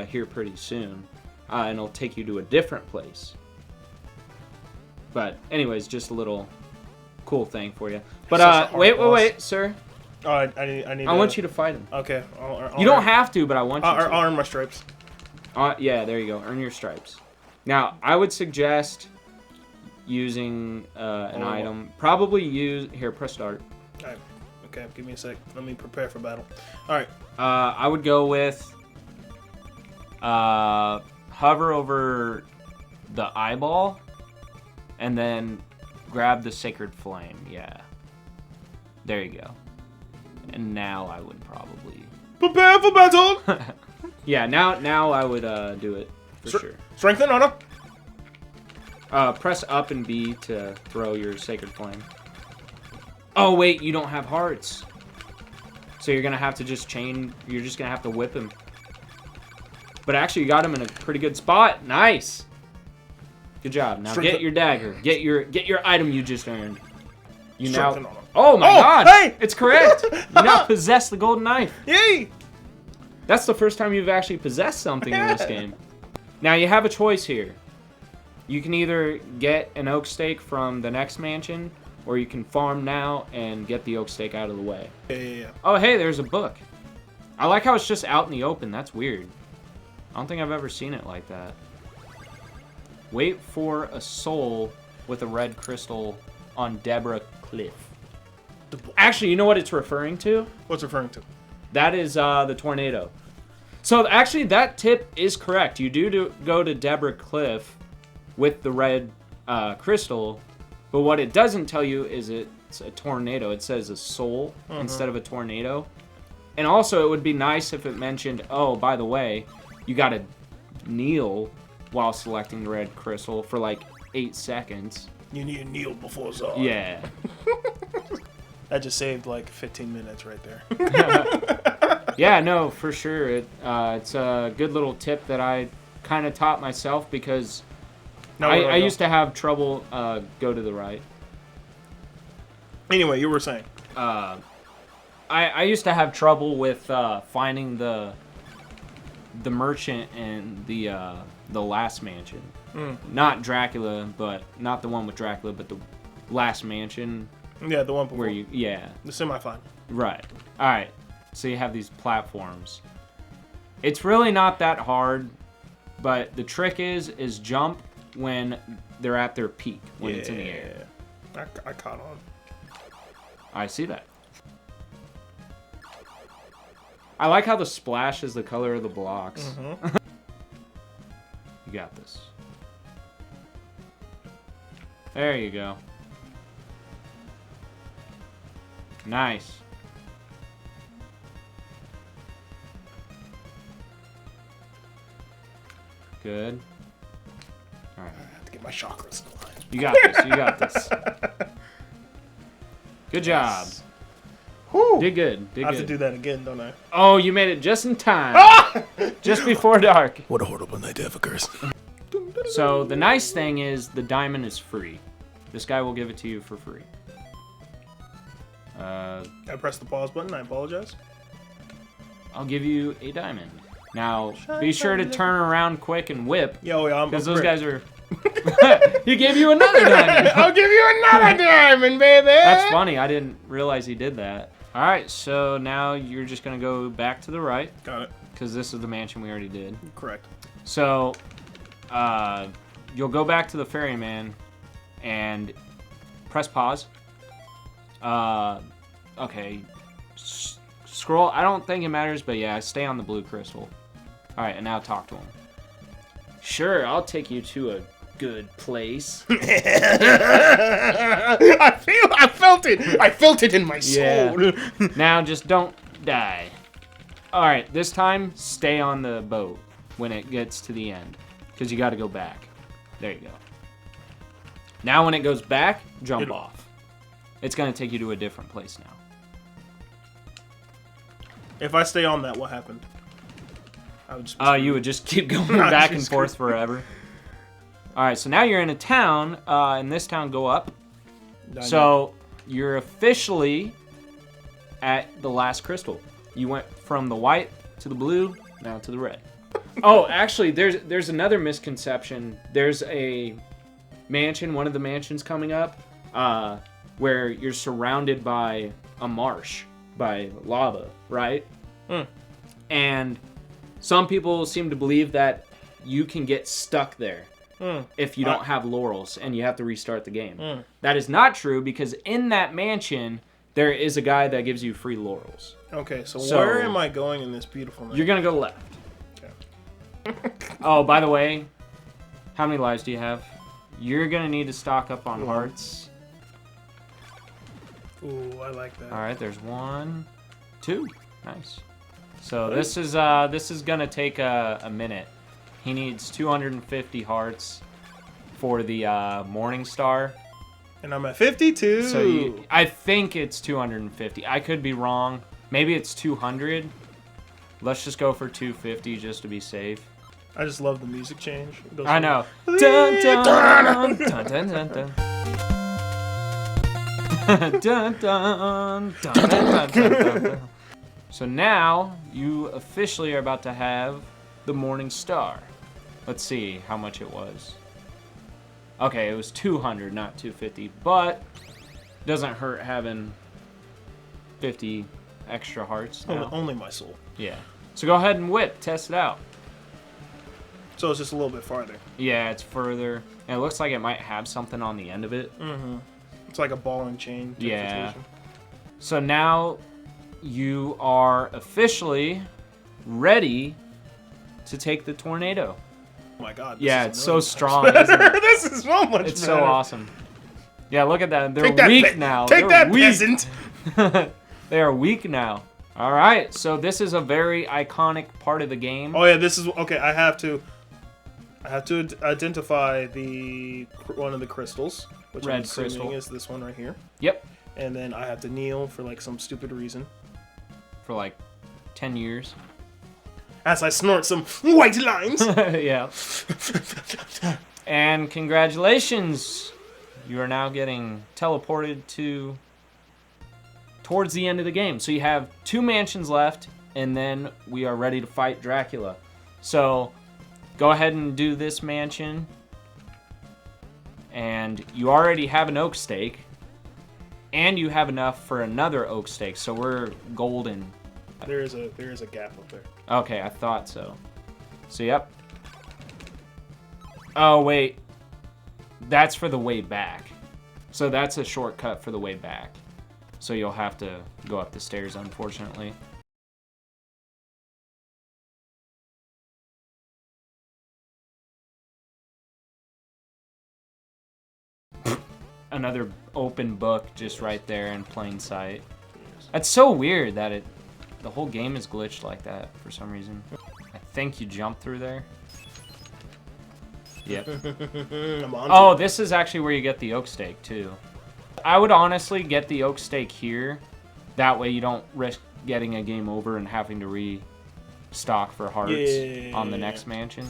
here pretty soon. And it'll take you to a different place. But anyways, just a little cool thing for you. But Such a hard wait, boss. sir. Oh, I need. I want you to fight him. Okay. You don't have to, but I want you I'll to. earn my stripes. Yeah, there you go. Earn your stripes. Now, I would suggest using an item. Probably use... Here, press start. All right. Okay, give me a sec. Let me prepare for battle. All right. I would go with... hover over the eyeball, and then grab the sacred flame. Yeah. There you go. And now I would probably... Prepare for battle! Yeah, now I would do it for sure. Strength and honor. Press up and B to throw your sacred flame. Oh wait, you don't have hearts. So you're gonna have to just chain. You're just gonna have to whip him. But actually, you got him in a pretty good spot. Nice. Good job. Now get your dagger. Get your item you just earned. You now. Oh my God! Hey! It's correct. You now possess the golden knife. Yay! That's the first time you've actually possessed something in this game. Now you have a choice here. You can either get an oak steak from the next mansion, or you can farm now and get the oak steak out of the way. Yeah. Oh, hey, there's a book. I like how it's just out in the open. That's weird. I don't think I've ever seen it like that. Wait for a soul with a red crystal on Deborah Cliff. Actually, you know what it's referring to? What's referring to? That is the tornado. So actually, that tip is correct. You do go to Deborah Cliff with the red crystal, but what it doesn't tell you is it's a tornado. It says a soul instead of a tornado. And also, it would be nice if it mentioned, oh, by the way, you got to kneel while selecting the red crystal for like 8 seconds. You need to kneel before Zod. Yeah. That just saved like 15 minutes right there. Yeah, no, for sure. It's a good little tip that I kind of taught myself because I used to have trouble go to the right. Anyway, you were saying. I used to have trouble with finding the merchant in the last mansion. Not Dracula, but not the one with Dracula, but the last mansion. Yeah, the one before. Where the semi-final. Right. All right. So you have these platforms. It's really not that hard, but the trick is jump when they're at their peak, when it's in the air. I caught on. I see that. I like how the splash is the color of the blocks. Mm-hmm. You got this. There you go. Nice. Good. All right. I have to get my chakras aligned. You got this. You got this. Good job. Whew. Did good. I have to do that again, don't I? Oh, you made it just in time. Just before dark. What a horrible night to have a curse. So the nice thing is the diamond is free. This guy will give it to you for free. I pressed the pause button. I apologize. I'll give you a diamond. Now, be sure to turn around quick and whip. Yo, yeah, because those guys are... He gave you another diamond. I'll give you another diamond, baby. That's funny. I didn't realize he did that. All right, so now you're just going to go back to the right. Got it. Because this is the mansion we already did. Correct. So, you'll go back to the ferryman and press pause. Okay. Scroll. I don't think it matters, but yeah, stay on the blue crystal. All right, and now talk to him. Sure, I'll take you to a good place. I felt it. I felt it in my soul. Yeah. Now just don't die. All right, this time stay on the boat when it gets to the end, because you got to go back. There you go. Now when it goes back, jump off. It's going to take you to a different place now. If I stay on that, what happened? I would just you would just keep going back and forth forever. All right, so now you're in a town. In this town, go up. So you're officially at the last crystal. You went from the white to the blue, now to the red. Oh, actually, there's another misconception. There's a mansion, one of the mansions coming up, where you're surrounded by a marsh, by lava, right? And some people seem to believe that you can get stuck there if you don't have laurels and you have to restart the game. That is not true, because in that mansion, there is a guy that gives you free laurels. Okay, so where am I going in this beautiful night? You're going to go left. Okay. Oh, by the way, how many lives do you have? You're going to need to stock up on hearts. Ooh, I like that. All right, there's 1, 2. Nice. So this is going to take a minute. He needs 250 hearts for the Morning Star. And I'm at 52. So I think it's 250. I could be wrong. Maybe it's 200. Let's just go for 250 just to be safe. I just love the music change. I know. Dun, dun, dun, dun, dun, dun, dun. Dun, dun, dun, dun, dun, dun, dun, dun. So now you officially are about to have the Morning Star. Let's see how much it was. Okay, it was 200, not 250, but doesn't hurt having 50 extra hearts now. Only my soul. Yeah. So go ahead and whip, test it out. So it's just a little bit farther. Yeah, it's further, And it looks like it might have something on the end of it. Mm-hmm. It's like a ball and chain type situation. So now you are officially ready to take the tornado. Oh my god. Yeah, it's so much strong, better. isn't it? This is so much It's better. so awesome. Yeah, look at that. They're Take that weak now. Take They're that, weak. peasant. They are weak now. All right, so this is a very iconic part of the game. Oh yeah, this is okay. I have to identify one of the crystals, which Red I'm assuming crystal. is this one right here. Yep, And then I have to kneel for like some stupid reason for like 10 years. as I snort some white lines. Yeah. And congratulations, you are now getting teleported towards the end of the game. So you have 2 mansions left, and then we are ready to fight Dracula. So go ahead and do this mansion. And you already have an oak stake. And you have enough for another oak stake. So we're golden. There is a gap up there. Okay, I thought so. So, yep. Oh, wait. That's for the way back. So that's a shortcut for the way back. So you'll have to go up the stairs, unfortunately. Another open book just right there in plain sight. That's so weird that the whole game is glitched like that for some reason. I think you jump through there. Yep. I'm on Oh, this is actually where you get the oak stake too. I would honestly get the oak stake here. That way you don't risk getting a game over and having to restock for hearts on the next mansion.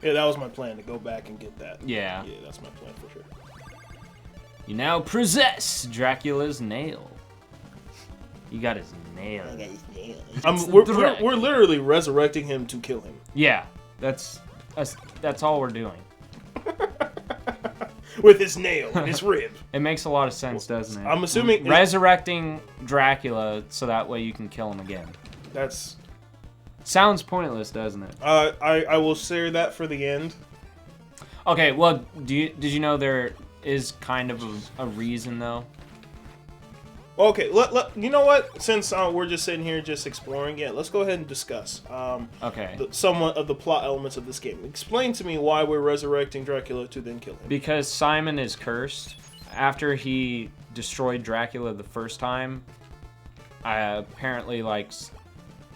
Yeah, that was my plan, to go back and get that. Yeah. Yeah, that's my plan for sure. You now possess Dracula's nail. You got his nail. We're literally resurrecting him to kill him. Yeah, that's all we're doing. With his nail and his rib. It makes a lot of sense, doesn't it? I'm assuming... Resurrecting Dracula so that way you can kill him again. That's... Sounds pointless, doesn't it? I will share that for the end. Okay, well, did you know there is kind of a reason, though? Okay, you know what? Since we're just sitting here just exploring, let's go ahead and discuss Okay. somewhat of the plot elements of this game. Explain to me why we're resurrecting Dracula to then kill him. Because Simon is cursed. After he destroyed Dracula the first time, apparently, like,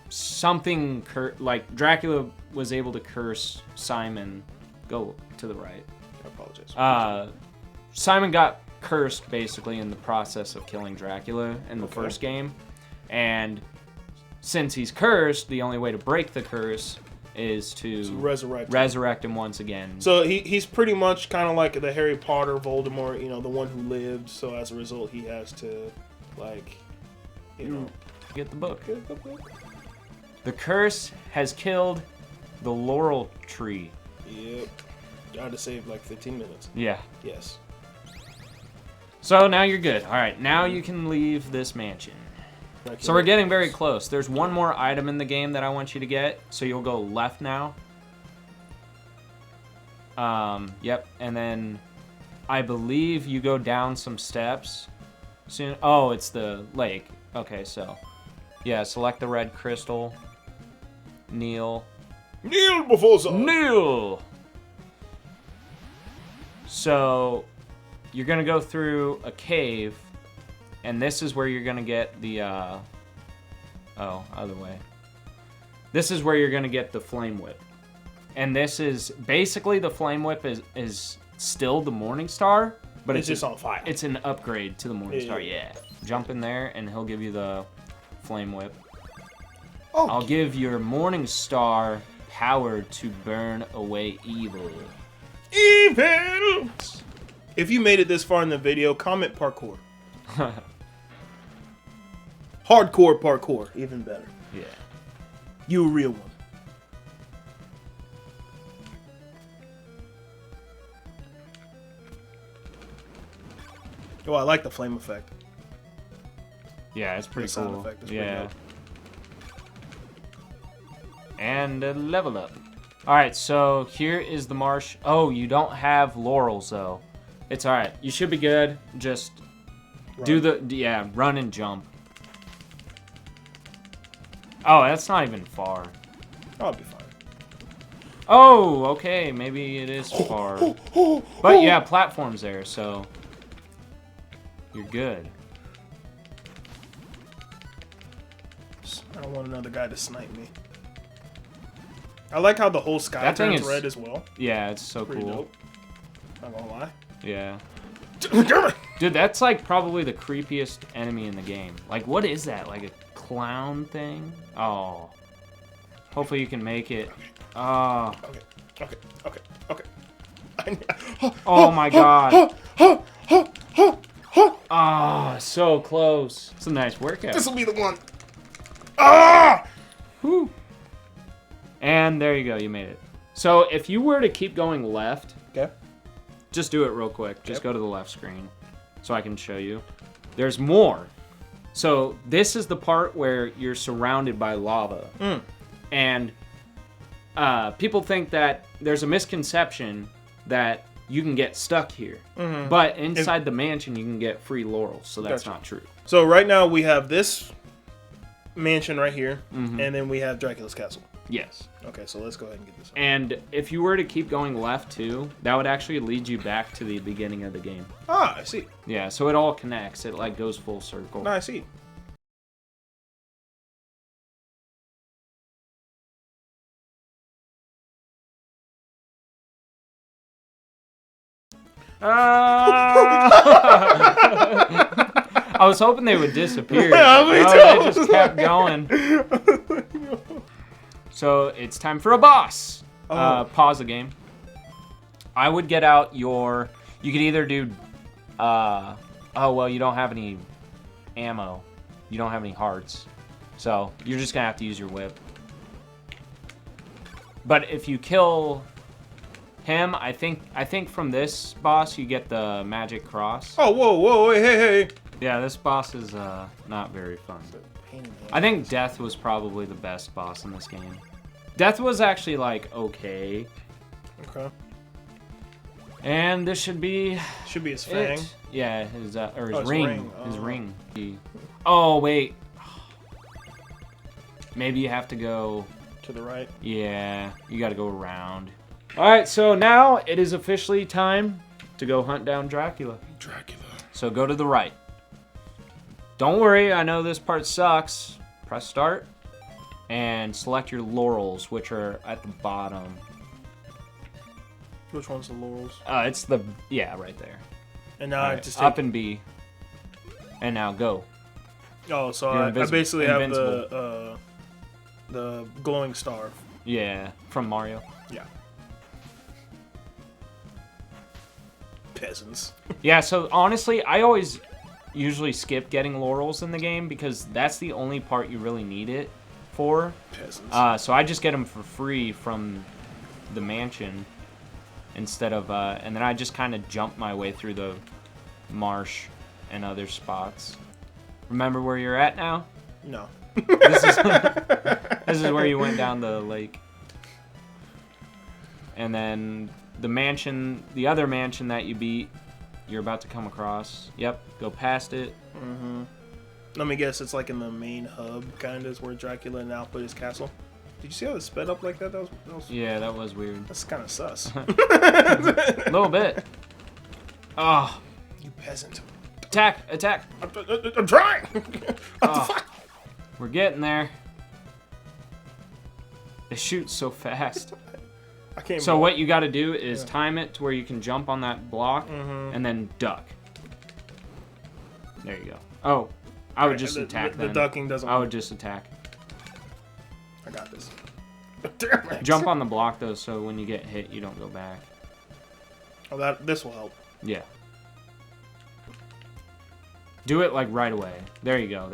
something... like, Dracula was able to curse Simon... Go to the right. I apologize. Simon got cursed, basically, in the process of killing Dracula in the first game. And since he's cursed, the only way to break the curse is to resurrect him once again. So he's pretty much kind of like the Harry Potter Voldemort, you know, the one who lived. So as a result, he has to, like, you know... Get the book. The curse has killed the laurel tree. Yep. I had to save like 15 minutes. Yeah. Yes. So now you're good. All right, now you can leave this mansion. So we're getting very close. There's one more item in the game that I want you to get. So you'll go left now. Yep. And then I believe you go down some steps soon. Oh, it's the lake. Okay, so yeah, select the red crystal. Kneel. Kneel before Zod. Kneel! So you're going to go through a cave, and this is where you're going to get the, other way. This is where you're going to get the flame whip. And this is, basically the flame whip is still the Morning Star, but it's just on fire. It's an upgrade to the Morning Star, yeah. Jump in there, and he'll give you the flame whip. Oh. I'll give your Morning Star power to burn away evil. Evil! If you made it this far in the video, comment parkour. Hardcore parkour, even better. Yeah. You a real one. Oh, I like the flame effect. Yeah, it's pretty cool. Sound effect is yeah. pretty And a level up. Alright, so here is the marsh. Oh, you don't have laurels, though. It's alright. You should be good. Just run and jump. Oh, that's not even far. I'll be fine. Oh, okay. Maybe it is far. But yeah, platforms there, so you're good. I don't want another guy to snipe me. I like how the whole sky turns red as well. Yeah, it's so Pretty cool. Dope. Not gonna lie. Yeah. Dude, that's like probably the creepiest enemy in the game. Like, what is that? Like a clown thing? Oh. Hopefully you can make it. Oh. Okay. Oh my god. Ah, so close. It's a nice workout. This will be the one. Ah! Whew. And there you go, you made it. So if you were to keep going left, okay, just do it real quick. Just go to the left screen so I can show you. There's more. So this is the part where you're surrounded by lava. And people think that there's a misconception that you can get stuck here. But inside the mansion, you can get free laurels, so that's not true. So right now we have this mansion right here, and then we have Dracula's castle. Yes. Okay, so let's go ahead and get this. And if you were to keep going left too, that would actually lead you back to the beginning of the game. Ah, I see. Yeah, so it all connects. It like goes full circle. No, I see. I was hoping they would disappear. Yeah, they just kept going. So it's time for a boss. Pause the game. I would get out your... You could either do... oh, well, you don't have any ammo. You don't have any hearts. So you're just going to have to use your whip. But if you kill him, I think from this boss you get the magic cross. Oh, whoa, hey. Yeah, this boss is not very fun. I think Death was probably the best boss in this game. Death was actually like okay. Okay. And this should be his fang. Yeah, his or his his ring. ring. His ring. Oh wait. Maybe you have to go to the right. Yeah, you got to go around. All right, so now it is officially time to go hunt down Dracula. So go to the right. Don't worry, I know this part sucks. Press start and select your laurels, which are at the bottom. Which one's the laurels? It's the right there. And now I just up and B. And now go. Oh, so I basically have the glowing star. Yeah, from Mario. Yeah. Peasants. Yeah, so honestly, I always usually skip getting laurels in the game because that's the only part you really need it for. Peasants. So I just get them for free from the mansion instead of, and then I just kind of jump my way through the marsh and other spots. Remember where you're at now? No. This is where you went down the lake. And then the mansion, the other mansion that you beat, you're about to come across. Yep, go past it. Let me guess, it's like in the main hub, kind of, is where Dracula now put his castle. Did you see how it sped up like that? That was Yeah, that was weird. That's kind of sus. A little bit. Oh. You peasant. Attack! I'm trying! What the fuck? We're getting there. They shoot so fast. I can't So what you got to do is time it to where you can jump on that block and then duck. There you go. Oh, I would just attack the ducking doesn't I would just attack. I got this. Damn it. Jump on the block though, so when you get hit, you don't go back. Oh, this will help. Yeah. Do it like right away. There you go.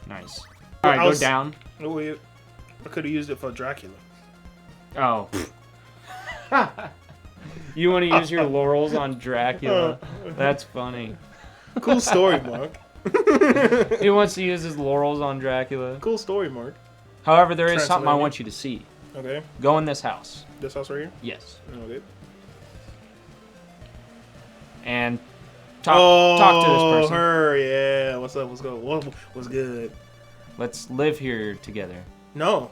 Nice. All right, go down. Oh, wait. I could have used it for Dracula. Oh. You want to use your laurels on Dracula? That's funny. Cool story, Mark. He wants to use his laurels on Dracula. Cool story, Mark. However, there is something I Transylvania. want you to see. Okay. Go in this house. This house right here? Yes. Okay. And talk to this person. Her, yeah. What's up? What's going? What's good? Let's live here together. No.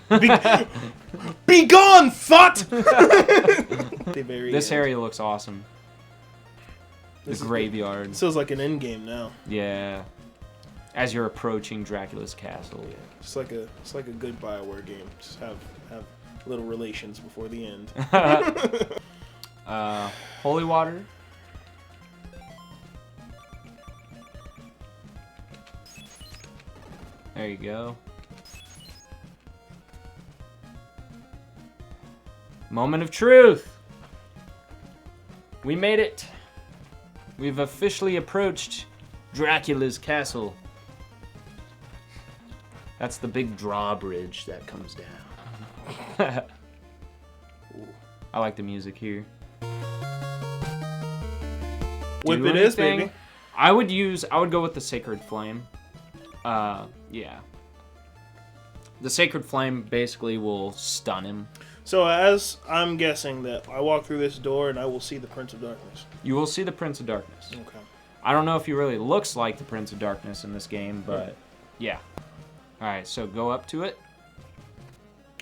Be gone, thought. This area looks awesome. The graveyard. This feels like an end game now. Yeah. As you're approaching Dracula's castle. Yeah. It's like a good BioWare game. Just have little relations before the end. Holy water. There you go. Moment of truth. We made it. We've officially approached Dracula's castle. That's the big drawbridge that comes down. I like the music here. Whip it is, baby. I would go with the Sacred Flame. Yeah. The Sacred Flame basically will stun him. So as I'm guessing that I walk through this door and I will see the Prince of Darkness. You will see the Prince of Darkness. Okay. I don't know if he really looks like the Prince of Darkness in this game, but yeah. Alright, so go up to it.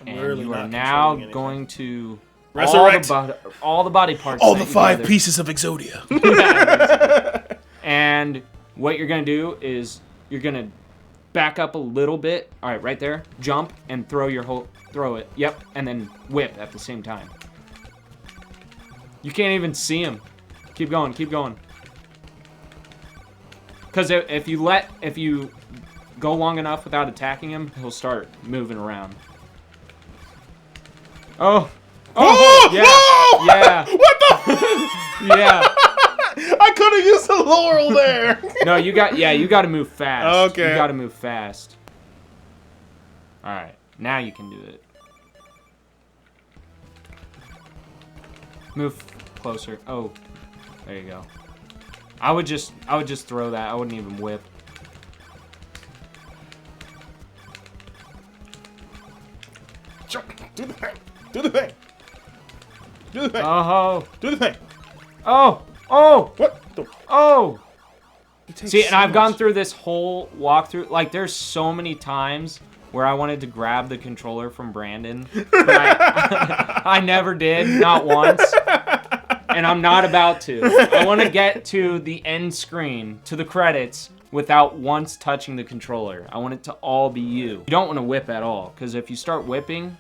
And you are now going to resurrect all the body parts. All the 5 pieces of Exodia. And what you're going to do is you're going to back up a little bit. All right, right there. Jump and throw it. Yep, and then whip at the same time. You can't even see him. Keep going, keep going. Because if you go long enough without attacking him, he'll start moving around. Oh, yeah, no! Yeah. What the? Yeah. I could have used a laurel there. No, you got to move fast. Okay. You got to move fast. All right, now you can do it. Move closer. Oh, there you go. I would just throw that. I wouldn't even whip. Do the thing. Do the thing. Do the thing. Oh. Do the thing. Oh. Oh. What? The... Oh. See, so and I've much. gone through this whole walkthrough. Like, there's so many times where I wanted to grab the controller from Brandon, but I never did, not once. And I'm not about to. I want to get to the end screen, to the credits, without once touching the controller. I want it to all be you. You don't want to whip at all, because if you start whipping,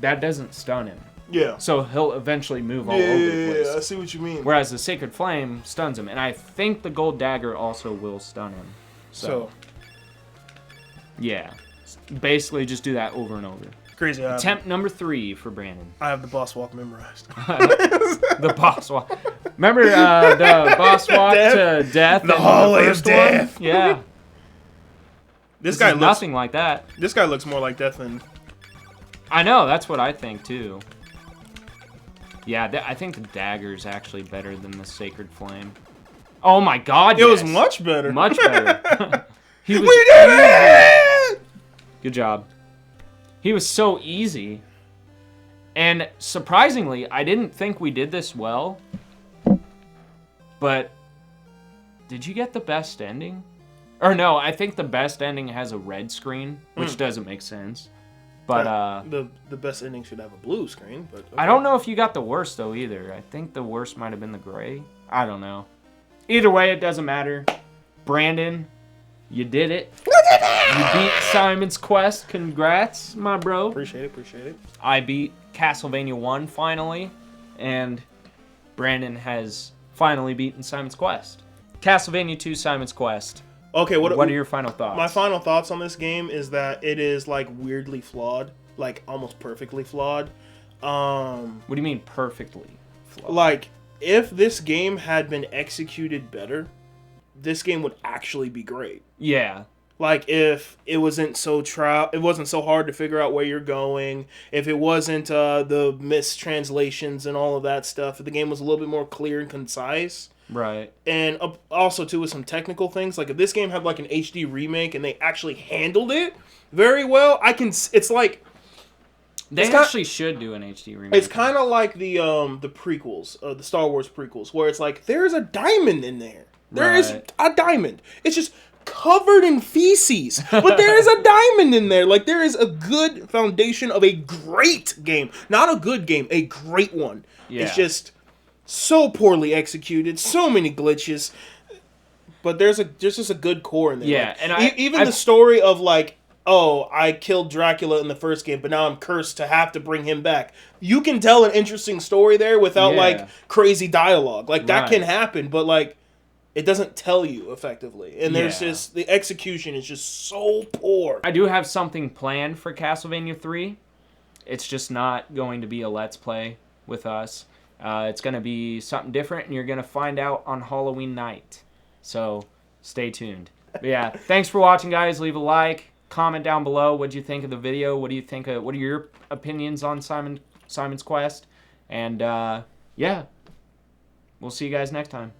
that doesn't stun him. Yeah. So he'll eventually move all over the place. Yeah, I see what you mean. Whereas the Sacred Flame stuns him, and I think the Gold Dagger also will stun him. So yeah, basically just do that over and over. Crazy. Attempt number 3 for Brandon. I have the boss walk memorized. The boss walk. Remember the boss walk to death? The hallway of death. One? Yeah. This guy looks nothing like that. This guy looks more like death than. I know. That's what I think too. Yeah, I think the dagger is actually better than the Sacred Flame. Oh my God! It was much better. Much better. We did it! Good job. He was so easy. And surprisingly, I didn't think we did this well. But did you get the best ending? Or no, I think the best ending has a red screen, which doesn't make sense. But the best ending should have a blue screen, but okay. I don't know if you got the worst though either. I think the worst might have been the gray. I don't know. Either way, it doesn't matter. Brandon, you did it. You beat Simon's Quest. Congrats, my bro. Appreciate it. I beat Castlevania 1 finally, and Brandon has finally beaten Simon's Quest. Castlevania 2, Simon's Quest. Okay, what are your final thoughts? My final thoughts on this game is that it is like weirdly flawed, like almost perfectly flawed. What do you mean perfectly flawed? Like if this game had been executed better, this game would actually be great. Yeah. Like if it wasn't so hard to figure out where you're going, if it wasn't the mistranslations and all of that stuff, if the game was a little bit more clear and concise. Right. And also too with some technical things, like if this game had like an HD remake and they actually handled it, very well. It's like They It's actually should do an HD remake. it's kind of like the prequels, the Star Wars prequels, where it's like there's a diamond in there. There is Right. a diamond. It's just covered in feces, but there is a diamond in there. Like there is a good foundation of a great game, not a good game, a great one. Yeah. It's just so poorly executed, so many glitches. But there's just a good core in there. Yeah, Like, and even the story of like, oh, I killed Dracula in the first game, but now I'm cursed to have to bring him back. You can tell an interesting story there without Yeah. like crazy dialogue. Like that Right. can happen, but like it doesn't tell you effectively. And there's Yeah. just the execution is just so poor. I do have something planned for Castlevania 3. It's just not going to be a Let's Play with us. It's going to be something different, and you're going to find out on Halloween night. So stay tuned. But yeah, thanks for watching, guys. Leave a like, comment down below. What do you think of the video? What do you think? What are your opinions on Simon's Quest? And yeah, we'll see you guys next time.